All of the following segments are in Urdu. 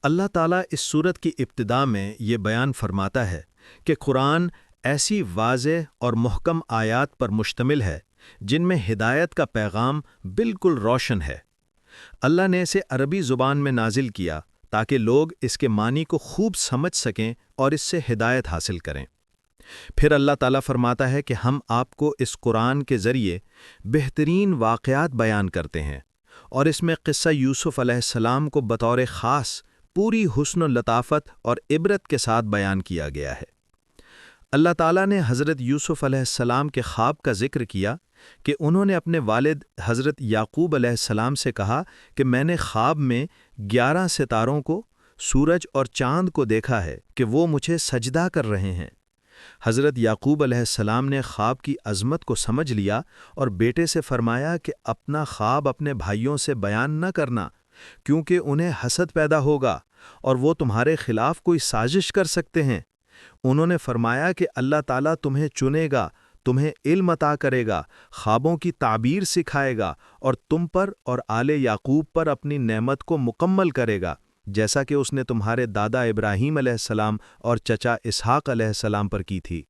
اللہ تعالیٰ اس سورت کی ابتدا میں یہ بیان فرماتا ہے کہ قرآن ایسی واضح اور محکم آیات پر مشتمل ہے جن میں ہدایت کا پیغام بالکل روشن ہے۔ اللہ نے اسے عربی زبان میں نازل کیا تاکہ لوگ اس کے معنی کو خوب سمجھ سکیں اور اس سے ہدایت حاصل کریں۔ پھر اللہ تعالیٰ فرماتا ہے کہ ہم آپ کو اس قرآن کے ذریعے بہترین واقعات بیان کرتے ہیں، اور اس میں قصہ یوسف علیہ السلام کو بطور خاص پوری حسن و لطافت اور عبرت کے ساتھ بیان کیا گیا ہے۔ اللہ تعالیٰ نے حضرت یوسف علیہ السلام کے خواب کا ذکر کیا کہ انہوں نے اپنے والد حضرت یعقوب علیہ السلام سے کہا کہ میں نے خواب میں 11 ستاروں کو، سورج اور چاند کو دیکھا ہے کہ وہ مجھے سجدہ کر رہے ہیں۔ حضرت یعقوب علیہ السلام نے خواب کی عظمت کو سمجھ لیا اور بیٹے سے فرمایا کہ اپنا خواب اپنے بھائیوں سے بیان نہ کرنا، کیونکہ انہیں حسد پیدا ہوگا اور وہ تمہارے خلاف کوئی سازش کر سکتے ہیں۔ انہوں نے فرمایا کہ اللہ تعالیٰ تمہیں چنے گا، تمہیں علم عطا کرے گا، خوابوں کی تعبیر سکھائے گا اور تم پر اور آل یعقوب پر اپنی نعمت کو مکمل کرے گا، جیسا کہ اس نے تمہارے دادا ابراہیم علیہ السلام اور چچا اسحاق علیہ السلام پر کی تھی۔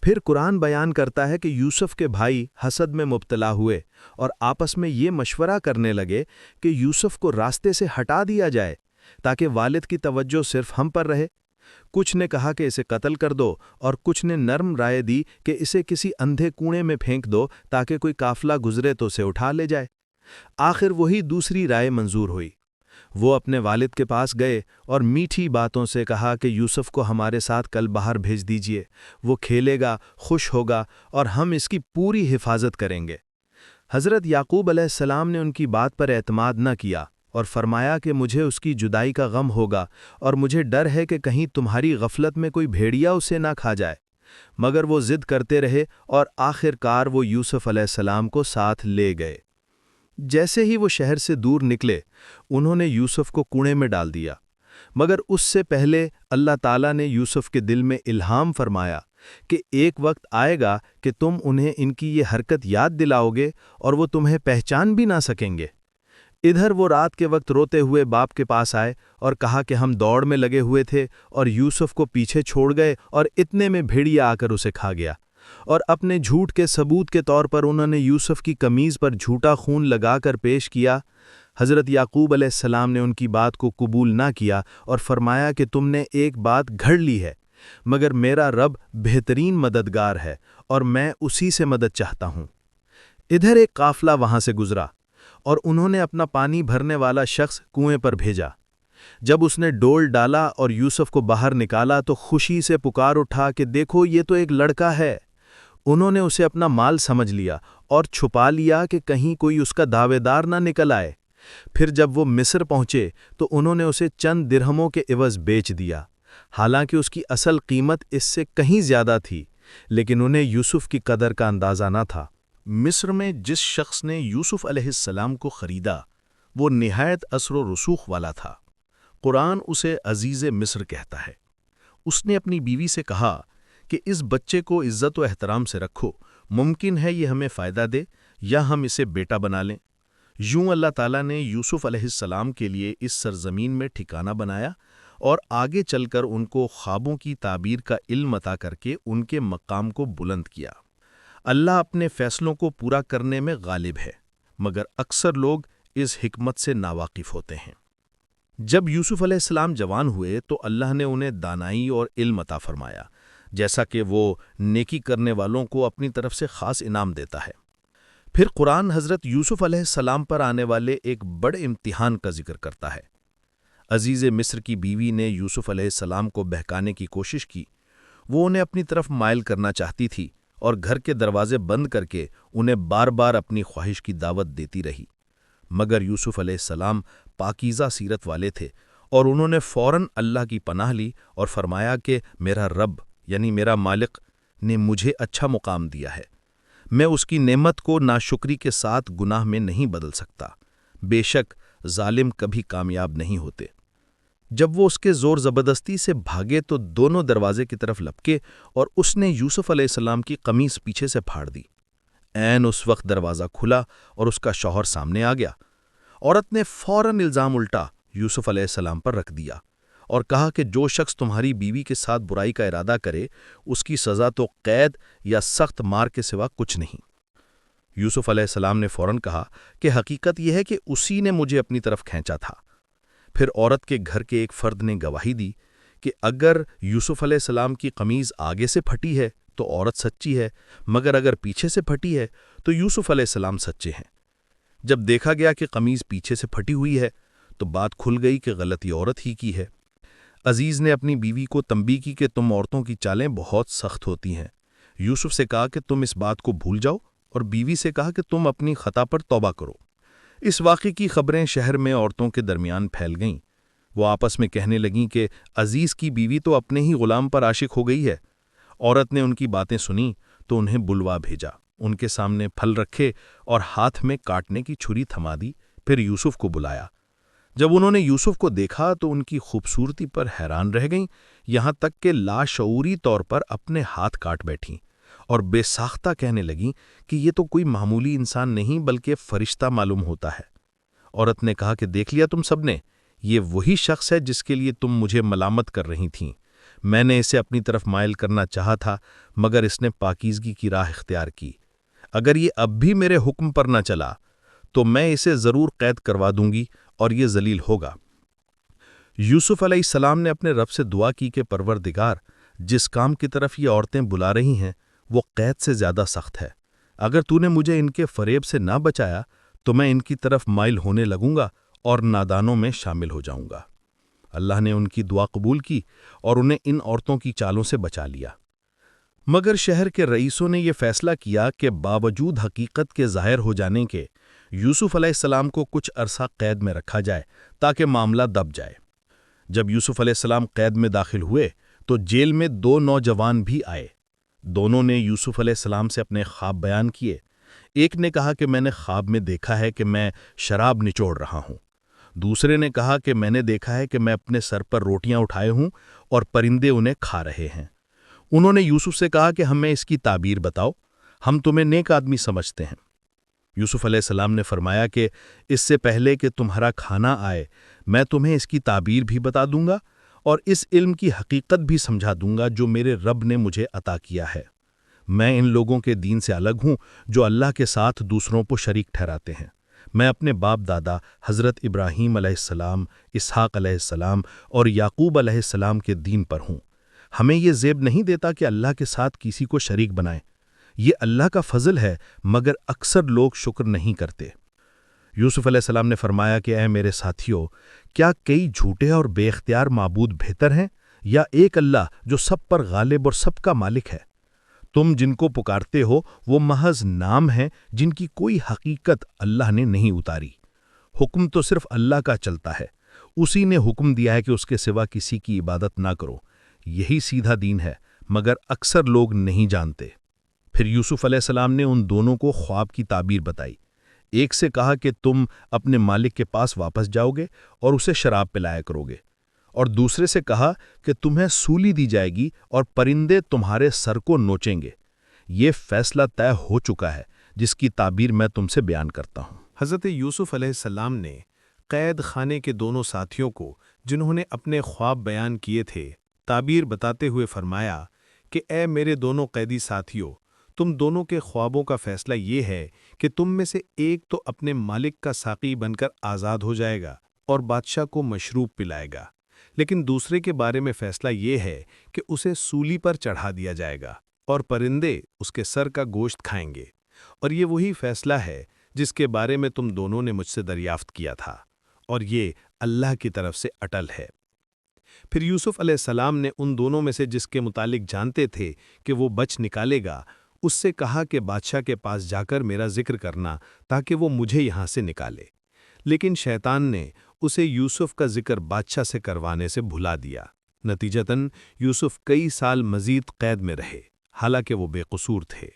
پھر قرآن بیان کرتا ہے کہ یوسف کے بھائی حسد میں مبتلا ہوئے اور آپس میں یہ مشورہ کرنے لگے کہ یوسف کو راستے سے ہٹا دیا جائے تاکہ والد کی توجہ صرف ہم پر رہے۔ کچھ نے کہا کہ اسے قتل کر دو اور کچھ نے نرم رائے دی کہ اسے کسی اندھے کنویں میں پھینک دو تاکہ کوئی قافلہ گزرے تو اسے اٹھا لے جائے۔ آخر وہی دوسری رائے منظور ہوئی۔ وہ اپنے والد کے پاس گئے اور میٹھی باتوں سے کہا کہ یوسف کو ہمارے ساتھ کل باہر بھیج دیجیے، وہ کھیلے گا، خوش ہوگا اور ہم اس کی پوری حفاظت کریں گے۔ حضرت یعقوب علیہ السلام نے ان کی بات پر اعتماد نہ کیا اور فرمایا کہ مجھے اس کی جدائی کا غم ہوگا اور مجھے ڈر ہے کہ کہیں تمہاری غفلت میں کوئی بھیڑیا اسے نہ کھا جائے۔ مگر وہ ضد کرتے رہے اور آخر کار وہ یوسف علیہ السلام کو ساتھ لے گئے۔ جیسے ہی وہ شہر سے دور نکلے، انہوں نے یوسف کو کنویں میں ڈال دیا، مگر اس سے پہلے اللہ تعالیٰ نے یوسف کے دل میں الہام فرمایا کہ ایک وقت آئے گا کہ تم انہیں ان کی یہ حرکت یاد دلاؤ گے اور وہ تمہیں پہچان بھی نہ سکیں گے۔ ادھر وہ رات کے وقت روتے ہوئے باپ کے پاس آئے اور کہا کہ ہم دوڑ میں لگے ہوئے تھے اور یوسف کو پیچھے چھوڑ گئے اور اتنے میں بھیڑیا آ کر اسے کھا گیا، اور اپنے جھوٹ کے ثبوت کے طور پر انہوں نے یوسف کی قمیض پر جھوٹا خون لگا کر پیش کیا۔ حضرت یعقوب علیہ السلام نے ان کی بات کو قبول نہ کیا اور فرمایا کہ تم نے ایک بات گھڑ لی ہے، مگر میرا رب بہترین مددگار ہے اور میں اسی سے مدد چاہتا ہوں۔ ادھر ایک قافلہ وہاں سے گزرا اور انہوں نے اپنا پانی بھرنے والا شخص کنویں پر بھیجا۔ جب اس نے ڈول ڈالا اور یوسف کو باہر نکالا تو خوشی سے پکار اٹھا کہ دیکھو یہ تو ایک لڑکا ہے۔ انہوں نے اسے اپنا مال سمجھ لیا اور چھپا لیا کہ کہیں کوئی اس کا دعوے دار نہ نکل آئے۔ پھر جب وہ مصر پہنچے تو انہوں نے اسے چند درہموں کے عوض بیچ دیا، حالانکہ اس کی اصل قیمت اس سے کہیں زیادہ تھی، لیکن انہیں یوسف کی قدر کا اندازہ نہ تھا۔ مصر میں جس شخص نے یوسف علیہ السلام کو خریدا وہ نہایت اثر و رسوخ والا تھا۔ قرآن اسے عزیز مصر کہتا ہے۔ اس نے اپنی بیوی سے کہا کہ اس بچے کو عزت و احترام سے رکھو، ممکن ہے یہ ہمیں فائدہ دے یا ہم اسے بیٹا بنا لیں۔ یوں اللہ تعالیٰ نے یوسف علیہ السلام کے لیے اس سرزمین میں ٹھکانہ بنایا اور آگے چل کر ان کو خوابوں کی تعبیر کا علم عطا کر کے ان کے مقام کو بلند کیا۔ اللہ اپنے فیصلوں کو پورا کرنے میں غالب ہے، مگر اکثر لوگ اس حکمت سے ناواقف ہوتے ہیں۔ جب یوسف علیہ السلام جوان ہوئے تو اللہ نے انہیں دانائی اور علم عطا فرمایا، جیسا کہ وہ نیکی کرنے والوں کو اپنی طرف سے خاص انعام دیتا ہے۔ پھر قرآن حضرت یوسف علیہ السلام پر آنے والے ایک بڑے امتحان کا ذکر کرتا ہے۔ عزیز مصر کی بیوی نے یوسف علیہ السلام کو بہکانے کی کوشش کی۔ وہ انہیں اپنی طرف مائل کرنا چاہتی تھی اور گھر کے دروازے بند کر کے انہیں بار بار اپنی خواہش کی دعوت دیتی رہی، مگر یوسف علیہ السلام پاکیزہ سیرت والے تھے اور انہوں نے فوراً اللہ کی پناہ لی اور فرمایا کہ میرا رب یعنی میرا مالک نے مجھے اچھا مقام دیا ہے، میں اس کی نعمت کو ناشکری کے ساتھ گناہ میں نہیں بدل سکتا۔ بے شک ظالم کبھی کامیاب نہیں ہوتے۔ جب وہ اس کے زور زبردستی سے بھاگے تو دونوں دروازے کی طرف لپکے اور اس نے یوسف علیہ السلام کی قمیص پیچھے سے پھاڑ دی۔ عین اس وقت دروازہ کھلا اور اس کا شوہر سامنے آ گیا۔ عورت نے فوراً الزام الٹا، یوسف علیہ السلام پر رکھ دیا اور کہا کہ جو شخص تمہاری بیوی کے ساتھ برائی کا ارادہ کرے اس کی سزا تو قید یا سخت مار کے سوا کچھ نہیں۔ یوسف علیہ السلام نے فوراً کہا کہ حقیقت یہ ہے کہ اسی نے مجھے اپنی طرف کھینچا تھا۔ پھر عورت کے گھر کے ایک فرد نے گواہی دی کہ اگر یوسف علیہ السلام کی قمیض آگے سے پھٹی ہے تو عورت سچی ہے، مگر اگر پیچھے سے پھٹی ہے تو یوسف علیہ السلام سچے ہیں۔ جب دیکھا گیا کہ قمیض پیچھے سے پھٹی ہوئی ہے تو بات کھل گئی کہ غلطی عورت ہی کی ہے۔ عزیز نے اپنی بیوی کو تنبیہ کی کہ تم عورتوں کی چالیں بہت سخت ہوتی ہیں۔ یوسف سے کہا کہ تم اس بات کو بھول جاؤ اور بیوی سے کہا کہ تم اپنی خطا پر توبہ کرو۔ اس واقعے کی خبریں شہر میں عورتوں کے درمیان پھیل گئیں۔ وہ آپس میں کہنے لگیں کہ عزیز کی بیوی تو اپنے ہی غلام پر عاشق ہو گئی ہے۔ عورت نے ان کی باتیں سنی تو انہیں بلوا بھیجا، ان کے سامنے پھل رکھے اور ہاتھ میں کاٹنے کی چھری تھما دی، پھر یوسف کو بلایا۔ جب انہوں نے یوسف کو دیکھا تو ان کی خوبصورتی پر حیران رہ گئیں، یہاں تک کہ لاشعوری طور پر اپنے ہاتھ کاٹ بیٹھیں اور بے ساختہ کہنے لگیں کہ یہ تو کوئی معمولی انسان نہیں بلکہ فرشتہ معلوم ہوتا ہے۔ عورت نے کہا کہ دیکھ لیا تم سب نے، یہ وہی شخص ہے جس کے لیے تم مجھے ملامت کر رہی تھیں۔ میں نے اسے اپنی طرف مائل کرنا چاہا تھا مگر اس نے پاکیزگی کی راہ اختیار کی۔ اگر یہ اب بھی میرے حکم پر نہ چلا تو میں اسے ضرور قید کروا دوں گی اور یہ ذلیل ہوگا۔ یوسف علیہ السلام نے اپنے رب سے دعا کی کہ پروردگار، جس کام کی طرف یہ عورتیں بلا رہی ہیں وہ قید سے زیادہ سخت ہے۔ اگر تو نے مجھے ان کے فریب سے نہ بچایا تو میں ان کی طرف مائل ہونے لگوں گا اور نادانوں میں شامل ہو جاؤں گا۔ اللہ نے ان کی دعا قبول کی اور انہیں ان عورتوں کی چالوں سے بچا لیا۔ مگر شہر کے رئیسوں نے یہ فیصلہ کیا کہ باوجود حقیقت کے ظاہر ہو جانے کے یوسف علیہ السلام کو کچھ عرصہ قید میں رکھا جائے تاکہ معاملہ دب جائے۔ جب یوسف علیہ السلام قید میں داخل ہوئے تو جیل میں 2 نوجوان بھی آئے۔ دونوں نے یوسف علیہ السلام سے اپنے خواب بیان کیے۔ ایک نے کہا کہ میں نے خواب میں دیکھا ہے کہ میں شراب نچوڑ رہا ہوں۔ دوسرے نے کہا کہ میں نے دیکھا ہے کہ میں اپنے سر پر روٹیاں اٹھائے ہوں اور پرندے انہیں کھا رہے ہیں۔ انہوں نے یوسف سے کہا کہ ہمیں اس کی تعبیر بتاؤ، ہم تمہیں نیک آدمی سمجھتے ہیں۔ یوسف علیہ السلام نے فرمایا کہ اس سے پہلے کہ تمہارا کھانا آئے میں تمہیں اس کی تعبیر بھی بتا دوں گا اور اس علم کی حقیقت بھی سمجھا دوں گا جو میرے رب نے مجھے عطا کیا ہے۔ میں ان لوگوں کے دین سے الگ ہوں جو اللہ کے ساتھ دوسروں کو شریک ٹھہراتے ہیں۔ میں اپنے باپ دادا حضرت ابراہیم علیہ السلام، اسحاق علیہ السلام اور یعقوب علیہ السلام کے دین پر ہوں۔ ہمیں یہ زیب نہیں دیتا کہ اللہ کے ساتھ کسی کو شریک بنائیں۔ یہ اللہ کا فضل ہے مگر اکثر لوگ شکر نہیں کرتے۔ یوسف علیہ السلام نے فرمایا کہ اے میرے ساتھیو، کیا کئی جھوٹے اور بے اختیار معبود بہتر ہیں یا ایک اللہ جو سب پر غالب اور سب کا مالک ہے؟ تم جن کو پکارتے ہو وہ محض نام ہیں جن کی کوئی حقیقت اللہ نے نہیں اتاری۔ حکم تو صرف اللہ کا چلتا ہے، اسی نے حکم دیا ہے کہ اس کے سوا کسی کی عبادت نہ کرو۔ یہی سیدھا دین ہے مگر اکثر لوگ نہیں جانتے۔ پھر یوسف علیہ السلام نے ان دونوں کو خواب کی تعبیر بتائی۔ ایک سے کہا کہ تم اپنے مالک کے پاس واپس جاؤ گے اور اسے شراب پلایا کرو گے، اور دوسرے سے کہا کہ تمہیں سولی دی جائے گی اور پرندے تمہارے سر کو نوچیں گے۔ یہ فیصلہ طے ہو چکا ہے جس کی تعبیر میں تم سے بیان کرتا ہوں۔ حضرت یوسف علیہ السلام نے قید خانے کے دونوں ساتھیوں کو جنہوں نے اپنے خواب بیان کیے تھے تعبیر بتاتے ہوئے فرمایا کہ اے میرے دونوں قیدی ساتھیوں، تم دونوں کے خوابوں کا فیصلہ یہ ہے کہ تم میں سے ایک تو اپنے مالک کا ساقی بن کر آزاد ہو جائے گا اور بادشاہ کو مشروب پلائے گا، لیکن دوسرے کے بارے میں فیصلہ یہ ہے کہ اسے سولی پر چڑھا دیا جائے گا اور پرندے اس کے سر کا گوشت کھائیں گے، اور یہ وہی فیصلہ ہے جس کے بارے میں تم دونوں نے مجھ سے دریافت کیا تھا، اور یہ اللہ کی طرف سے اٹل ہے۔ پھر یوسف علیہ السلام نے ان دونوں میں سے جس کے متعلق جانتے تھے کہ وہ بچ نکالے گا اس سے کہا کہ بادشاہ کے پاس جا کر میرا ذکر کرنا تاکہ وہ مجھے یہاں سے نکالے، لیکن شیطان نے اسے یوسف کا ذکر بادشاہ سے کروانے سے بھلا دیا۔ نتیجتاً یوسف کئی سال مزید قید میں رہے، حالانکہ وہ بے قصور تھے۔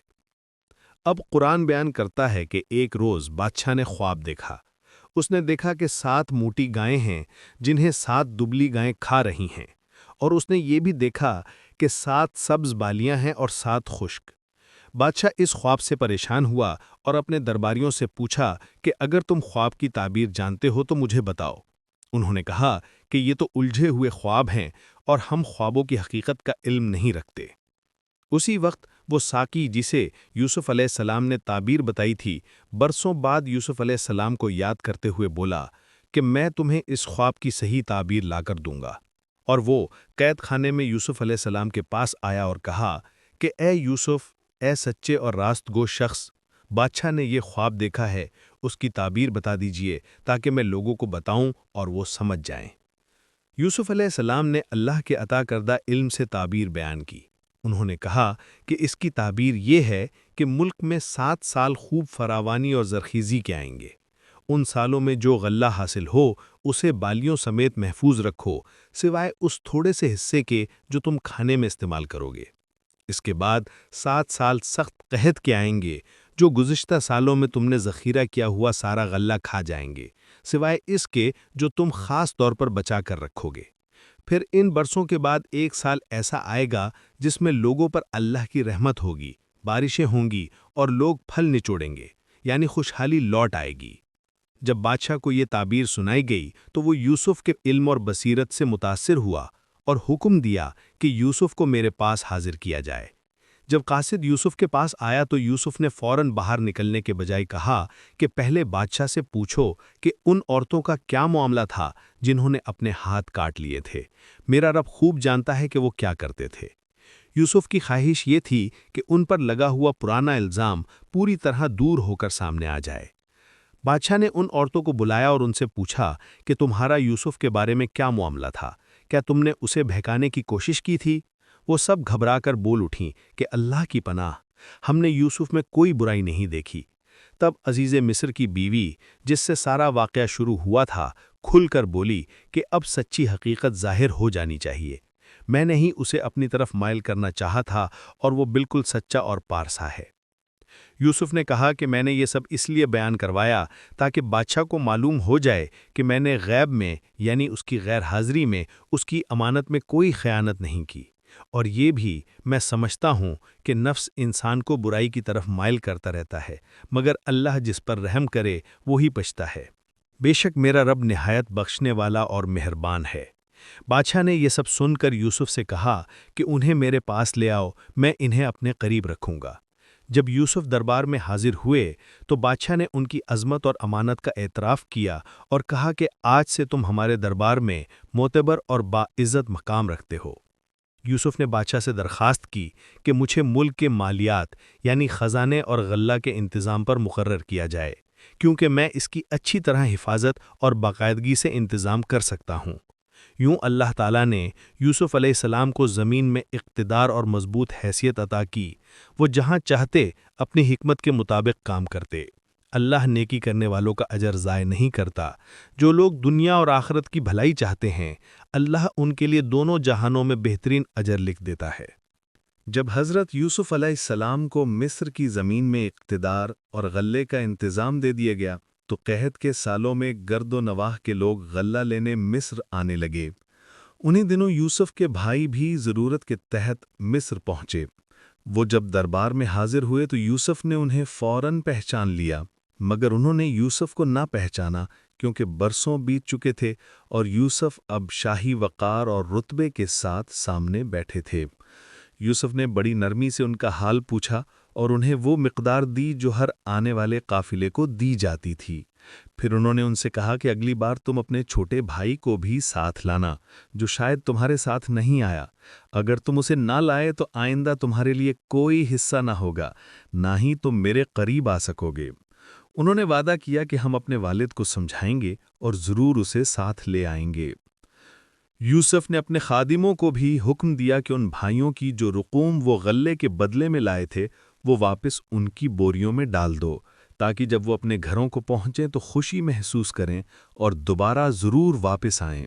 اب قرآن بیان کرتا ہے کہ ایک روز بادشاہ نے خواب دیکھا۔ اس نے دیکھا کہ 7 موٹی گائیں ہیں جنہیں 7 دبلی گائیں کھا رہی ہیں، اور اس نے یہ بھی دیکھا کہ 7 سبز بالیاں ہیں اور 7 خشک۔ بادشاہ اس خواب سے پریشان ہوا اور اپنے درباریوں سے پوچھا کہ اگر تم خواب کی تعبیر جانتے ہو تو مجھے بتاؤ۔ انہوں نے کہا کہ یہ تو الجھے ہوئے خواب ہیں اور ہم خوابوں کی حقیقت کا علم نہیں رکھتے۔ اسی وقت وہ ساقی جسے یوسف علیہ السلام نے تعبیر بتائی تھی، برسوں بعد یوسف علیہ السلام کو یاد کرتے ہوئے بولا کہ میں تمہیں اس خواب کی صحیح تعبیر لا کر دوں گا۔ اور وہ قید خانے میں یوسف علیہ السلام کے پاس آیا اور کہا کہ اے یوسف، اے سچے اور راست گو شخص، بادشاہ نے یہ خواب دیکھا ہے، اس کی تعبیر بتا دیجئے تاکہ میں لوگوں کو بتاؤں اور وہ سمجھ جائیں۔ یوسف علیہ السلام نے اللہ کے عطا کردہ علم سے تعبیر بیان کی۔ انہوں نے کہا کہ اس کی تعبیر یہ ہے کہ ملک میں 7 سال خوب فراوانی اور زرخیزی کے آئیں گے۔ ان سالوں میں جو غلہ حاصل ہو اسے بالیوں سمیت محفوظ رکھو، سوائے اس تھوڑے سے حصے کے جو تم کھانے میں استعمال کرو گے۔ اس کے بعد 7 سال سخت قحط کے آئیں گے، جو گزشتہ سالوں میں تم نے ذخیرہ کیا ہوا سارا غلہ کھا جائیں گے، سوائے اس کے جو تم خاص طور پر بچا کر رکھو گے۔ پھر ان برسوں کے بعد 1 سال ایسا آئے گا جس میں لوگوں پر اللہ کی رحمت ہوگی، بارشیں ہوں گی اور لوگ پھل نچوڑیں گے، یعنی خوشحالی لوٹ آئے گی۔ جب بادشاہ کو یہ تعبیر سنائی گئی تو وہ یوسف کے علم اور بصیرت سے متاثر ہوا اور حکم دیا کہ یوسف کو میرے پاس حاضر کیا جائے۔ جب قاصد یوسف کے پاس آیا تو یوسف نے فوراً باہر نکلنے کے بجائے کہا کہ پہلے بادشاہ سے پوچھو کہ ان عورتوں کا کیا معاملہ تھا جنہوں نے اپنے ہاتھ کاٹ لیے تھے، میرا رب خوب جانتا ہے کہ وہ کیا کرتے تھے۔ یوسف کی خواہش یہ تھی کہ ان پر لگا ہوا پرانا الزام پوری طرح دور ہو کر سامنے آ جائے۔ بادشاہ نے ان عورتوں کو بلایا اور ان سے پوچھا کہ تمہارا یوسف کے بارے میں کیا معاملہ تھا، کیا تم نے اسے بہکانے کی کوشش کی تھی؟ وہ سب گھبرا کر بول اٹھیں کہ اللہ کی پناہ، ہم نے یوسف میں کوئی برائی نہیں دیکھی۔ تب عزیز مصر کی بیوی، جس سے سارا واقعہ شروع ہوا تھا، کھل کر بولی کہ اب سچی حقیقت ظاہر ہو جانی چاہیے۔ میں نے ہی اسے اپنی طرف مائل کرنا چاہا تھا اور وہ بالکل سچا اور پارسا ہے۔ یوسف نے کہا کہ میں نے یہ سب اس لیے بیان کروایا تاکہ بادشاہ کو معلوم ہو جائے کہ میں نے غیب میں، یعنی اس کی غیر حاضری میں، اس کی امانت میں کوئی خیانت نہیں کی، اور یہ بھی میں سمجھتا ہوں کہ نفس انسان کو برائی کی طرف مائل کرتا رہتا ہے، مگر اللہ جس پر رحم کرے وہی بچتا ہے۔ بے شک میرا رب نہایت بخشنے والا اور مہربان ہے۔ بادشاہ نے یہ سب سن کر یوسف سے کہا کہ انہیں میرے پاس لے آؤ، میں انہیں اپنے قریب رکھوں گا۔ جب یوسف دربار میں حاضر ہوئے تو بادشاہ نے ان کی عظمت اور امانت کا اعتراف کیا اور کہا کہ آج سے تم ہمارے دربار میں معتبر اور باعزت مقام رکھتے ہو۔ یوسف نے بادشاہ سے درخواست کی کہ مجھے ملک کے مالیات یعنی خزانے اور غلہ کے انتظام پر مقرر کیا جائے، کیونکہ میں اس کی اچھی طرح حفاظت اور باقاعدگی سے انتظام کر سکتا ہوں۔ یوں اللہ تعالیٰ نے یوسف علیہ السلام کو زمین میں اقتدار اور مضبوط حیثیت عطا کی، وہ جہاں چاہتے اپنی حکمت کے مطابق کام کرتے۔ اللہ نیکی کرنے والوں کا اجر ضائع نہیں کرتا۔ جو لوگ دنیا اور آخرت کی بھلائی چاہتے ہیں، اللہ ان کے لیے دونوں جہانوں میں بہترین اجر لکھ دیتا ہے۔ جب حضرت یوسف علیہ السلام کو مصر کی زمین میں اقتدار اور غلے کا انتظام دے دیا گیا تو قحط کے سالوں میں گرد و نواح کے لوگ غلہ لینے مصر آنے لگے۔ انہی دنوں یوسف کے بھائی بھی ضرورت کے تحت مصر پہنچے۔ وہ جب دربار میں حاضر ہوئے تو یوسف نے انہیں فوراً پہچان لیا، مگر انہوں نے یوسف کو نہ پہچانا کیونکہ برسوں بیت چکے تھے اور یوسف اب شاہی وقار اور رتبے کے ساتھ سامنے بیٹھے تھے۔ یوسف نے بڑی نرمی سے ان کا حال پوچھا اور انہیں وہ مقدار دی جو ہر آنے والے قافلے کو دی جاتی تھی۔ پھر انہوں نے ان سے کہا کہ اگلی بار تم اپنے چھوٹے بھائی کو بھی ساتھ لانا جو شاید تمہارے ساتھ نہیں آیا۔ اگر تم اسے نہ لائے تو آئندہ تمہارے لیے کوئی حصہ نہ ہوگا، نہ ہی تم میرے قریب آ سکو گے۔ انہوں نے وعدہ کیا کہ ہم اپنے والد کو سمجھائیں گے اور ضرور اسے ساتھ لے آئیں گے۔ یوسف نے اپنے خادموں کو بھی حکم دیا کہ ان بھائیوں کی جو رقوم وہ غلے کے بدلے میں لائے تھے وہ واپس ان کی بوریوں میں ڈال دو، تاکہ جب وہ اپنے گھروں کو پہنچیں تو خوشی محسوس کریں اور دوبارہ ضرور واپس آئیں۔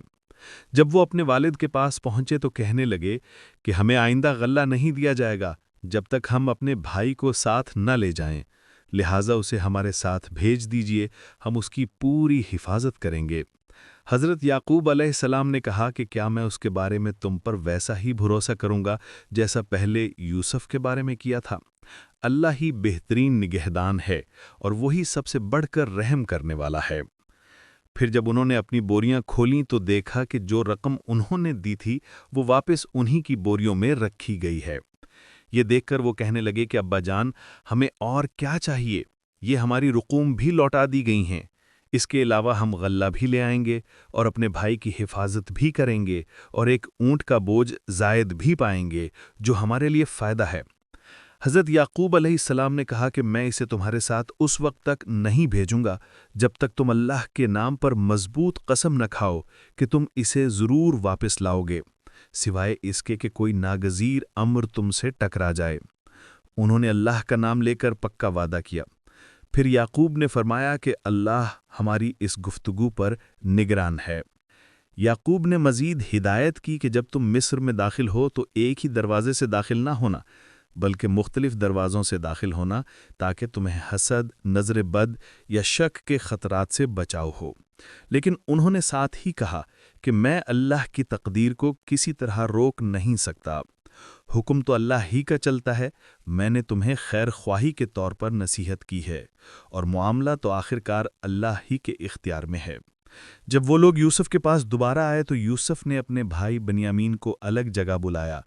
جب وہ اپنے والد کے پاس پہنچے تو کہنے لگے کہ ہمیں آئندہ غلہ نہیں دیا جائے گا جب تک ہم اپنے بھائی کو ساتھ نہ لے جائیں، لہٰذا اسے ہمارے ساتھ بھیج دیجئے، ہم اس کی پوری حفاظت کریں گے۔ حضرت یعقوب علیہ السلام نے کہا کہ کیا میں اس کے بارے میں تم پر ویسا ہی بھروسہ کروں گا جیسا پہلے یوسف کے بارے میں کیا تھا؟ اللہ ہی بہترین نگہدان ہے اور وہی سب سے بڑھ کر رحم کرنے والا ہے۔ پھر جب انہوں نے اپنی بوریاں کھولیں تو دیکھا کہ جو رقم انہوں نے دی تھی وہ واپس انہی کی بوریوں میں رکھی گئی ہے۔ یہ دیکھ کر وہ کہنے لگے کہ ابا جان، ہمیں اور کیا چاہیے؟ یہ ہماری رقوم بھی لوٹا دی گئی ہیں۔ اس کے علاوہ ہم غلہ بھی لے آئیں گے اور اپنے بھائی کی حفاظت بھی کریں گے اور ایک اونٹ کا بوجھ زائد بھی پائیں گے جو ہمارے لیے فائدہ ہے۔ حضرت یعقوب علیہ السلام نے کہا کہ میں اسے تمہارے ساتھ اس وقت تک نہیں بھیجوں گا جب تک تم اللہ کے نام پر مضبوط قسم نہ کھاؤ کہ تم اسے ضرور واپس لاؤ گے، سوائے اس کے کہ کوئی ناگزیر امر تم سے ٹکرا جائے۔ انہوں نے اللہ کا نام لے کر پکا وعدہ کیا۔ پھر یعقوب نے فرمایا کہ اللہ ہماری اس گفتگو پر نگران ہے۔ یعقوب نے مزید ہدایت کی کہ جب تم مصر میں داخل ہو تو ایک ہی دروازے سے داخل نہ ہونا بلکہ مختلف دروازوں سے داخل ہونا تاکہ تمہیں حسد، نظر بد یا شک کے خطرات سے بچاؤ ہو۔ لیکن انہوں نے ساتھ ہی کہا کہ میں اللہ کی تقدیر کو کسی طرح روک نہیں سکتا، حکم تو اللہ ہی کا چلتا ہے، میں نے تمہیں خیر خواہی کے طور پر نصیحت کی ہے اور معاملہ تو آخرکار اللہ ہی کے اختیار میں ہے۔ جب وہ لوگ یوسف کے پاس دوبارہ آئے تو یوسف نے اپنے بھائی بنیامین کو الگ جگہ بلایا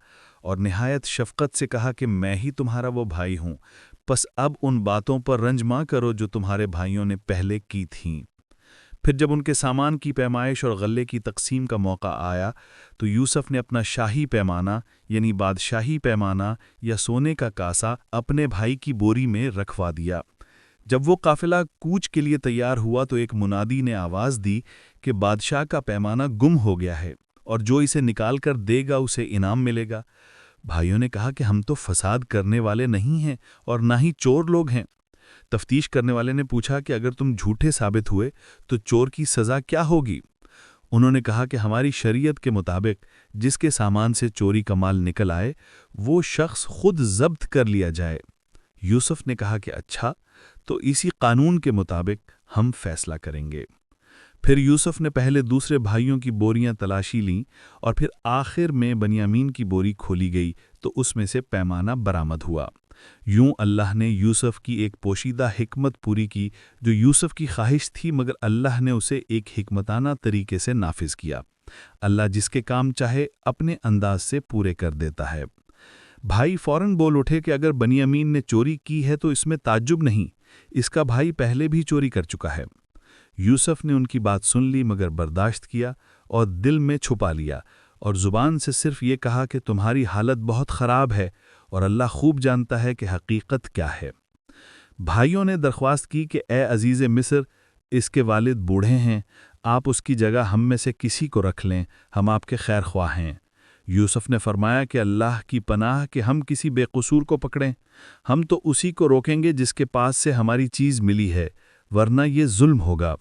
اور نہایت شفقت سے کہا کہ میں ہی تمہارا وہ بھائی ہوں، پس اب ان باتوں پر رنج ماں کرو جو تمہارے بھائیوں نے پہلے کی تھیں۔ پھر جب ان کے سامان کی پیمائش اور غلے کی تقسیم کا موقع آیا تو یوسف نے اپنا شاہی پیمانہ یعنی بادشاہی پیمانہ یا سونے کا کاسہ اپنے بھائی کی بوری میں رکھوا دیا۔ جب وہ قافلہ کوچ کے لیے تیار ہوا تو ایک منادی نے آواز دی کہ بادشاہ کا پیمانہ گم ہو گیا ہے اور جو اسے نکال کر دے گا اسے انعام ملے گا۔ بھائیوں نے کہا کہ ہم تو فساد کرنے والے نہیں ہیں اور نہ ہی چور لوگ ہیں۔ تفتیش کرنے والے نے پوچھا کہ اگر تم جھوٹے ثابت ہوئے تو چور کی سزا کیا ہوگی؟ انہوں نے کہا کہ ہماری شریعت کے مطابق جس کے سامان سے چوری کا مال نکل آئے وہ شخص خود ضبط کر لیا جائے۔ یوسف نے کہا کہ اچھا، تو اسی قانون کے مطابق ہم فیصلہ کریں گے۔ پھر یوسف نے پہلے دوسرے بھائیوں کی بوریاں تلاشی لیں اور پھر آخر میں بنیامین کی بوری کھولی گئی تو اس میں سے پیمانہ برآمد ہوا۔ یوں اللہ نے یوسف کی ایک پوشیدہ حکمت پوری کی جو یوسف کی خواہش تھی، مگر اللہ نے اسے ایک حکمتانہ طریقے سے نافذ کیا۔ اللہ جس کے کام چاہے اپنے انداز سے پورے کر دیتا ہے۔ بھائی فوراً بول اٹھے کہ اگر بنیامین نے چوری کی ہے تو اس میں تعجب نہیں، اس کا بھائی پہلے بھی چوری کر چکا ہے۔ یوسف نے ان کی بات سن لی مگر برداشت کیا اور دل میں چھپا لیا اور زبان سے صرف یہ کہا کہ تمہاری حالت بہت خراب ہے اور اللہ خوب جانتا ہے کہ حقیقت کیا ہے۔ بھائیوں نے درخواست کی کہ اے عزیز مصر، اس کے والد بوڑھے ہیں، آپ اس کی جگہ ہم میں سے کسی کو رکھ لیں، ہم آپ کے خیر خواہ ہیں۔ یوسف نے فرمایا کہ اللہ کی پناہ کہ ہم کسی بے قصور کو پکڑیں، ہم تو اسی کو روکیں گے جس کے پاس سے ہماری چیز ملی ہے، ورنہ یہ ظلم ہوگا۔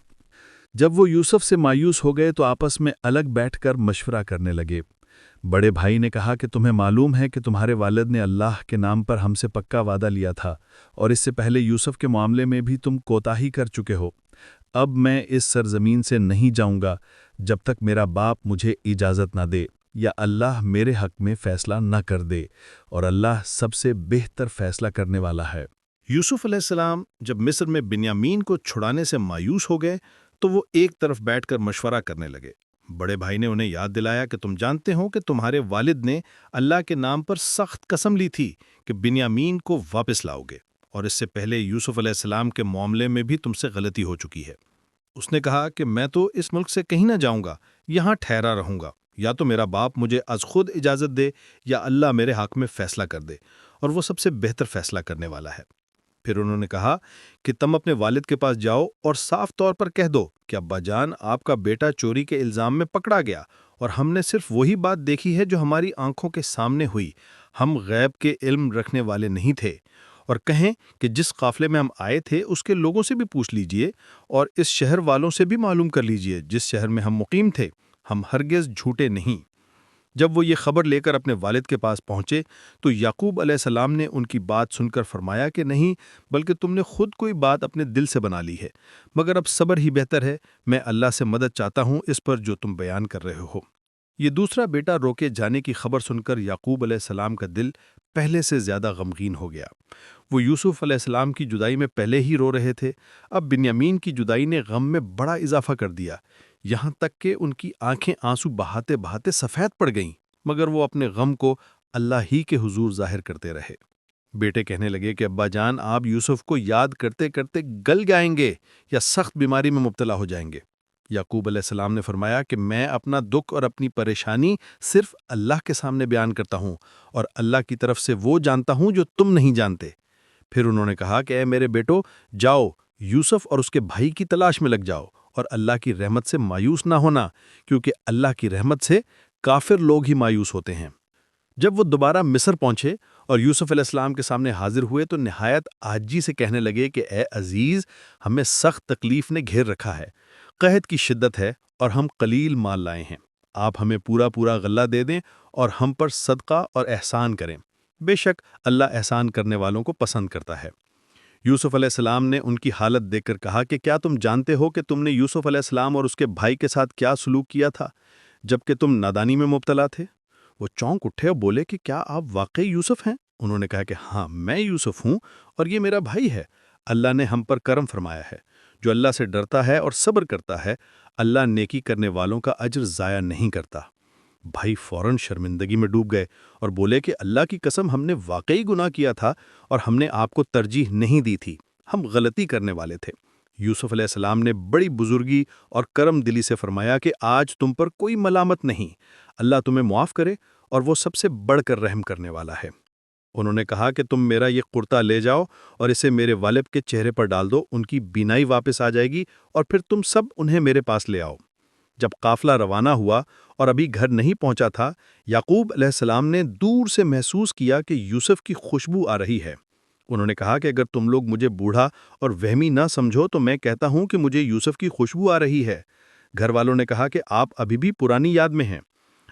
جب وہ یوسف سے مایوس ہو گئے تو آپس میں الگ بیٹھ کر مشورہ کرنے لگے۔ بڑے بھائی نے کہا کہ تمہیں معلوم ہے کہ تمہارے والد نے اللہ کے نام پر ہم سے پکا وعدہ لیا تھا اور اس سے پہلے یوسف کے معاملے میں بھی تم کوتاہی کر چکے ہو۔ اب میں اس سرزمین سے نہیں جاؤں گا جب تک میرا باپ مجھے اجازت نہ دے یا اللہ میرے حق میں فیصلہ نہ کر دے، اور اللہ سب سے بہتر فیصلہ کرنے والا ہے۔ یوسف علیہ السلام جب مصر میں بنیامین کو چھڑانے سے مایوس ہو گئے تو وہ ایک طرف بیٹھ کر مشورہ کرنے لگے۔ بڑے بھائی نے انہیں یاد دلایا کہ تم جانتے ہو کہ تمہارے والد نے اللہ کے نام پر سخت قسم لی تھی کہ بنیامین کو واپس لاؤ گے، اور اس سے پہلے یوسف علیہ السلام کے معاملے میں بھی تم سے غلطی ہو چکی ہے۔ اس نے کہا کہ میں تو اس ملک سے کہیں نہ جاؤں گا، یہاں ٹھہرا رہوں گا، یا تو میرا باپ مجھے از خود اجازت دے یا اللہ میرے حق میں فیصلہ کر دے، اور وہ سب سے بہتر فیصلہ کرنے والا ہے۔ پھر انہوں نے کہا کہ تم اپنے والد کے پاس جاؤ اور صاف طور پر کہہ دو کہ ابا جان، آپ کا بیٹا چوری کے الزام میں پکڑا گیا اور ہم نے صرف وہی بات دیکھی ہے جو ہماری آنکھوں کے سامنے ہوئی، ہم غیب کے علم رکھنے والے نہیں تھے۔ اور کہیں کہ جس قافلے میں ہم آئے تھے اس کے لوگوں سے بھی پوچھ لیجئے اور اس شہر والوں سے بھی معلوم کر لیجئے جس شہر میں ہم مقیم تھے، ہم ہرگز جھوٹے نہیں۔ جب وہ یہ خبر لے کر اپنے والد کے پاس پہنچے تو یعقوب علیہ السلام نے ان کی بات سن کر فرمایا کہ نہیں، بلکہ تم نے خود کوئی بات اپنے دل سے بنا لی ہے، مگر اب صبر ہی بہتر ہے، میں اللہ سے مدد چاہتا ہوں اس پر جو تم بیان کر رہے ہو۔ یہ دوسرا بیٹا روکے جانے کی خبر سن کر یعقوب علیہ السلام کا دل پہلے سے زیادہ غمگین ہو گیا۔ وہ یوسف علیہ السلام کی جدائی میں پہلے ہی رو رہے تھے، اب بنیامین کی جدائی نے غم میں بڑا اضافہ کر دیا، یہاں تک کہ ان کی آنکھیں آنسو بہاتے بہاتے سفید پڑ گئیں، مگر وہ اپنے غم کو اللہ ہی کے حضور ظاہر کرتے رہے۔ بیٹے کہنے لگے کہ ابا جان، آپ یوسف کو یاد کرتے کرتے گل جائیں گے یا سخت بیماری میں مبتلا ہو جائیں گے۔ یعقوب علیہ السلام نے فرمایا کہ میں اپنا دکھ اور اپنی پریشانی صرف اللہ کے سامنے بیان کرتا ہوں، اور اللہ کی طرف سے وہ جانتا ہوں جو تم نہیں جانتے۔ پھر انہوں نے کہا کہ اے میرے بیٹو، جاؤ یوسف اور اس کے بھائی کی تلاش میں لگ جاؤ، اور اللہ کی رحمت سے مایوس نہ ہونا، کیونکہ اللہ کی رحمت سے کافر لوگ ہی مایوس ہوتے ہیں۔ جب وہ دوبارہ مصر پہنچے اور یوسف علیہ السلام کے سامنے حاضر ہوئے تو نہایت عاجزی سے کہنے لگے کہ اے عزیز، ہمیں سخت تکلیف نے گھیر رکھا ہے، قحط کی شدت ہے اور ہم قلیل مال لائے ہیں۔ آپ ہمیں پورا پورا غلہ دے دیں اور ہم پر صدقہ اور احسان کریں، بے شک اللہ احسان کرنے والوں کو پسند کرتا ہے۔ یوسف علیہ السلام نے ان کی حالت دیکھ کر کہا کہ کیا تم جانتے ہو کہ تم نے یوسف علیہ السلام اور اس کے بھائی کے ساتھ کیا سلوک کیا تھا جبکہ تم نادانی میں مبتلا تھے؟ وہ چونک اٹھے اور بولے کہ کیا آپ واقعی یوسف ہیں؟ انہوں نے کہا کہ ہاں، میں یوسف ہوں اور یہ میرا بھائی ہے۔ اللہ نے ہم پر کرم فرمایا ہے۔ جو اللہ سے ڈرتا ہے اور صبر کرتا ہے، اللہ نیکی کرنے والوں کا اجر ضائع نہیں کرتا۔ بھائی فوراً شرمندگی میں ڈوب گئے اور بولے کہ اللہ کی قسم، ہم نے واقعی گناہ کیا تھا اور ہم نے آپ کو ترجیح نہیں دی تھی، ہم غلطی کرنے والے تھے۔ یوسف علیہ السلام نے بڑی بزرگی اور کرم دلی سے فرمایا کہ آج تم پر کوئی ملامت نہیں، اللہ تمہیں معاف کرے اور وہ سب سے بڑھ کر رحم کرنے والا ہے۔ انہوں نے کہا کہ تم میرا یہ کرتا لے جاؤ اور اسے میرے والد کے چہرے پر ڈال دو، ان کی بینائی واپس آ جائے گی، اور پھر تم سب انہیں میرے پاس لے آؤ۔ جب قافلہ روانہ ہوا اور ابھی گھر نہیں پہنچا تھا، یعقوب علیہ السلام نے دور سے محسوس کیا کہ یوسف کی خوشبو آ رہی ہے۔ انہوں نے کہا کہ اگر تم لوگ مجھے بوڑھا اور وہمی نہ سمجھو تو میں کہتا ہوں کہ مجھے یوسف کی خوشبو آ رہی ہے۔ گھر والوں نے کہا کہ آپ ابھی بھی پرانی یاد میں ہیں۔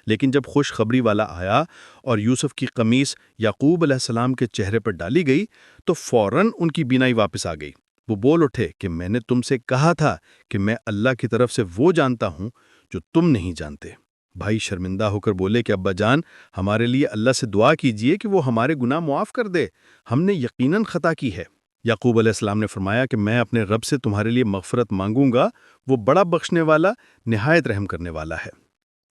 لیکن جب خوشخبری والا آیا اور یوسف کی قمیص یعقوب علیہ السلام کے چہرے پر ڈالی گئی تو فوراً ان کی بینائی واپس آ گئی۔ وہ بول اٹھے کہ میں نے تم سے کہا تھا کہ میں اللہ کی طرف سے وہ جانتا ہوں جو تم نہیں جانتے۔ بھائی شرمندہ ہو کر بولے کہ ابا جان، ہمارے لیے اللہ سے دعا کیجئے کہ وہ ہمارے گناہ معاف کر دے، ہم نے یقیناً خطا کی ہے۔ یعقوب علیہ السلام نے فرمایا کہ میں اپنے رب سے تمہارے لیے مغفرت مانگوں گا، وہ بڑا بخشنے والا، نہایت رحم کرنے والا ہے۔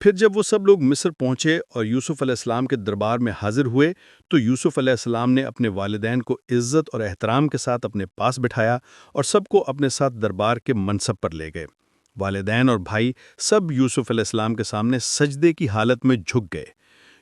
پھر جب وہ سب لوگ مصر پہنچے اور یوسف علیہ السلام کے دربار میں حاضر ہوئے تو یوسف علیہ السلام نے اپنے والدین کو عزت اور احترام کے ساتھ اپنے پاس بٹھایا اور سب کو اپنے ساتھ دربار کے منصب پر لے گئے۔ والدین اور بھائی سب یوسف علیہ السلام کے سامنے سجدے کی حالت میں جھک گئے۔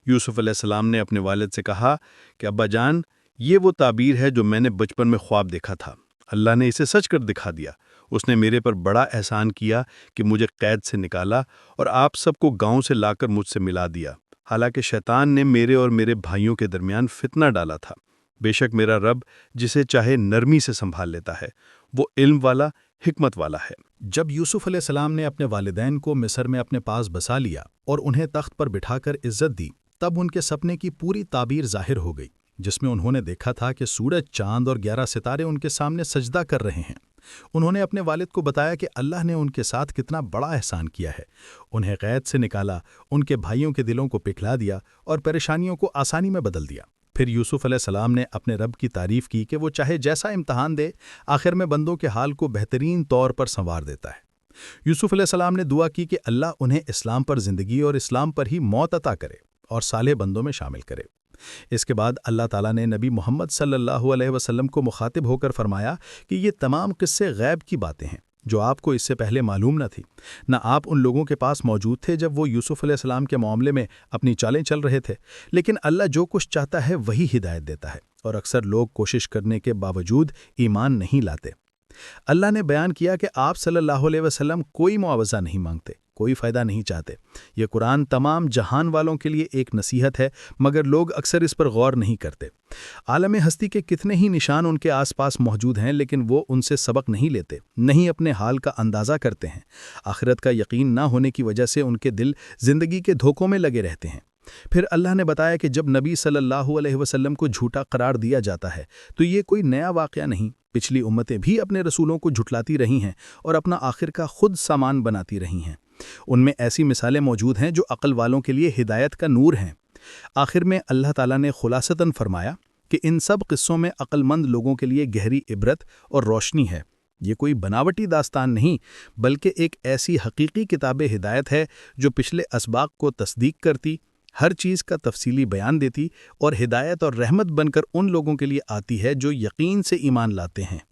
یوسف علیہ السلام نے اپنے والد سے کہا کہ ابا جان، یہ وہ تعبیر ہے جو میں نے بچپن میں خواب دیکھا تھا، اللہ نے اسے سچ کر دکھا دیا۔ اس نے میرے پر بڑا احسان کیا کہ مجھے قید سے نکالا اور آپ سب کو گاؤں سے لا کر مجھ سے ملا دیا، حالانکہ شیطان نے میرے اور میرے بھائیوں کے درمیان فتنہ ڈالا تھا۔ بے شک میرا رب جسے چاہے نرمی سے سنبھال لیتا ہے، وہ علم والا، حکمت والا ہے۔ جب یوسف علیہ السلام نے اپنے والدین کو مصر میں اپنے پاس بسا لیا اور انہیں تخت پر بٹھا کر عزت دی، تب ان کے سپنے کی پوری تعبیر ظاہر ہو گئی، جس میں انہوں نے دیکھا تھا کہ سورج، چاند اور 11 ستارے ان کے سامنے سجدہ کر رہے ہیں۔ انہوں نے اپنے والد کو بتایا کہ اللہ نے ان کے ساتھ کتنا بڑا احسان کیا ہے، انہیں قید سے نکالا، ان کے بھائیوں کے دلوں کو پکھلا دیا اور پریشانیوں کو آسانی میں بدل دیا۔ پھر یوسف علیہ السلام نے اپنے رب کی تعریف کی کہ وہ چاہے جیسا امتحان دے، آخر میں بندوں کے حال کو بہترین طور پر سنوار دیتا ہے۔ یوسف علیہ السلام نے دعا کی کہ اللہ انہیں اسلام پر زندگی اور اسلام پر ہی موت عطا کرے اور صالح بندوں میں شامل کرے۔ اس کے بعد اللہ تعالیٰ نے نبی محمد صلی اللہ علیہ وسلم کو مخاطب ہو کر فرمایا کہ یہ تمام قصے غیب کی باتیں ہیں جو آپ کو اس سے پہلے معلوم نہ تھی، نہ آپ ان لوگوں کے پاس موجود تھے جب وہ یوسف علیہ السلام کے معاملے میں اپنی چالیں چل رہے تھے، لیکن اللہ جو کچھ چاہتا ہے وہی ہدایت دیتا ہے، اور اکثر لوگ کوشش کرنے کے باوجود ایمان نہیں لاتے۔ اللہ نے بیان کیا کہ آپ صلی اللہ علیہ وسلم کوئی معاوضہ نہیں مانگتے، کوئی فائدہ نہیں چاہتے۔ یہ قرآن تمام جہان والوں کے لیے ایک نصیحت ہے، مگر لوگ اکثر اس پر غور نہیں کرتے۔ عالم ہستی کے کتنے ہی نشان ان کے آس پاس موجود ہیں، لیکن وہ ان سے سبق نہیں لیتے، نہیں اپنے حال کا اندازہ کرتے ہیں۔ آخرت کا یقین نہ ہونے کی وجہ سے ان کے دل زندگی کے دھوکوں میں لگے رہتے ہیں۔ پھر اللہ نے بتایا کہ جب نبی صلی اللہ علیہ وسلم کو جھوٹا قرار دیا جاتا ہے تو یہ کوئی نیا واقعہ نہیں، پچھلی امتیں بھی اپنے رسولوں کو جھٹلاتی رہی ہیں اور اپنا آخر کا خود سامان بناتی رہی ہیں۔ ان میں ایسی مثالیں موجود ہیں جو عقل والوں کے لیے ہدایت کا نور ہیں۔ آخر میں اللہ تعالیٰ نے خلاصتاً فرمایا کہ ان سب قصوں میں عقل مند لوگوں کے لیے گہری عبرت اور روشنی ہے۔ یہ کوئی بناوٹی داستان نہیں، بلکہ ایک ایسی حقیقی کتاب ہدایت ہے جو پچھلے اسباق کو تصدیق کرتی، ہر چیز کا تفصیلی بیان دیتی اور ہدایت اور رحمت بن کر ان لوگوں کے لیے آتی ہے جو یقین سے ایمان لاتے ہیں۔